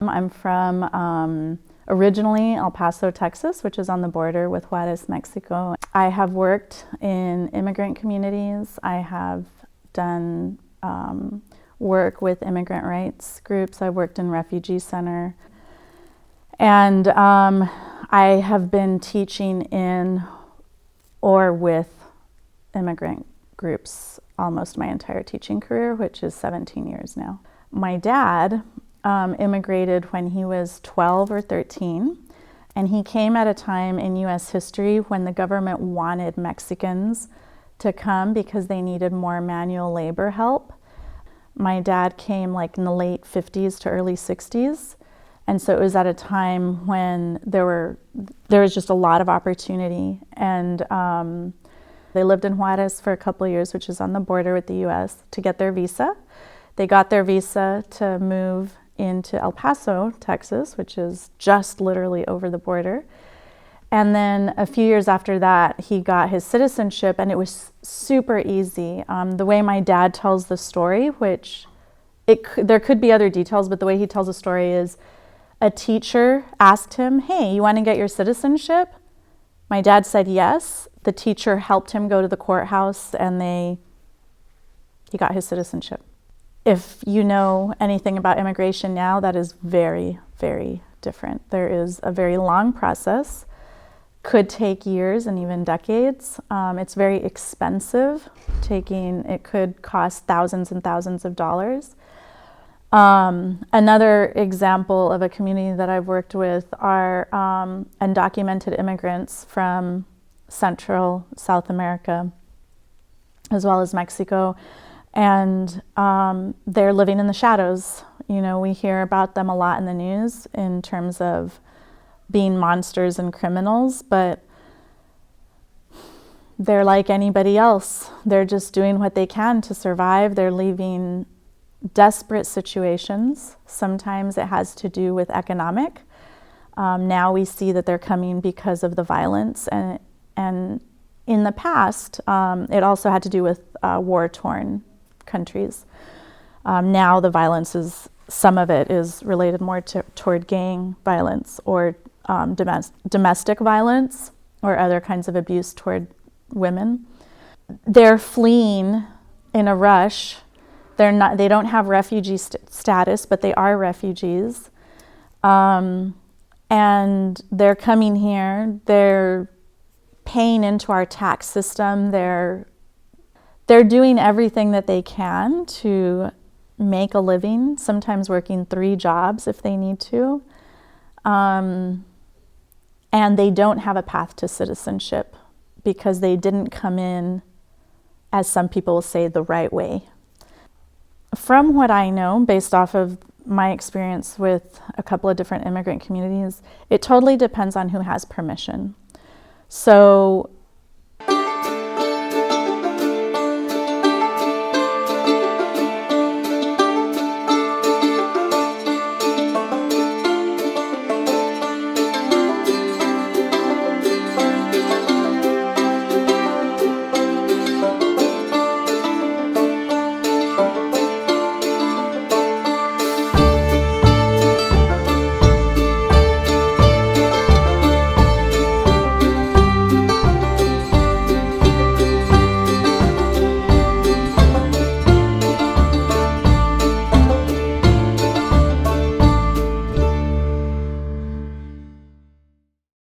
I'm from originally El Paso, Texas, which is on the border with Juarez, Mexico. I have worked in immigrant communities. I have done work with immigrant rights groups. I've worked in refugee center. And I have been teaching in or with immigrant groups almost my entire teaching career, which is 17 years now. My dad immigrated when he was 12 or 13, and he came at a time in US history when the government wanted Mexicans to come because they needed more manual labor help. My dad came like in the late 50s to early 60s, and so it was at a time when there was just a lot of opportunity, and they lived in Juarez for a couple of years, which is on the border with the US, to get their visa. They got their visa to move into El Paso, Texas, which is just literally over the border. And then a few years after that, he got his citizenship, and it was super easy. The way my dad tells the story, which there could be other details, but the way he tells the story is a teacher asked him, "Hey, you want to get your citizenship?" My dad said yes. The teacher helped him go to the courthouse, and he got his citizenship. If you know anything about immigration now, that is very, very different. There is a very long process, could take years and even decades. It's very expensive. It could cost thousands and thousands of dollars. Another example of a community that I've worked with are undocumented immigrants from Central South America, as well as Mexico. And they're living in the shadows. You know, we hear about them a lot in the news in terms of being monsters and criminals, but they're like anybody else. They're just doing what they can to survive. They're leaving desperate situations. Sometimes it has to do with economic. Now we see that they're coming because of the violence, and in the past, it also had to do with war-torn countries. Now the violence some of it is related more toward gang violence or domestic violence or other kinds of abuse toward women. They're fleeing in a rush. They don't have refugee status, but they are refugees. And they're coming here. They're paying into our tax system. They're doing everything that they can to make a living, sometimes working 3 jobs if they need to. And they don't have a path to citizenship because they didn't come in, as some people will say, the right way. From what I know, based off of my experience with a couple of different immigrant communities, it totally depends on who has permission. So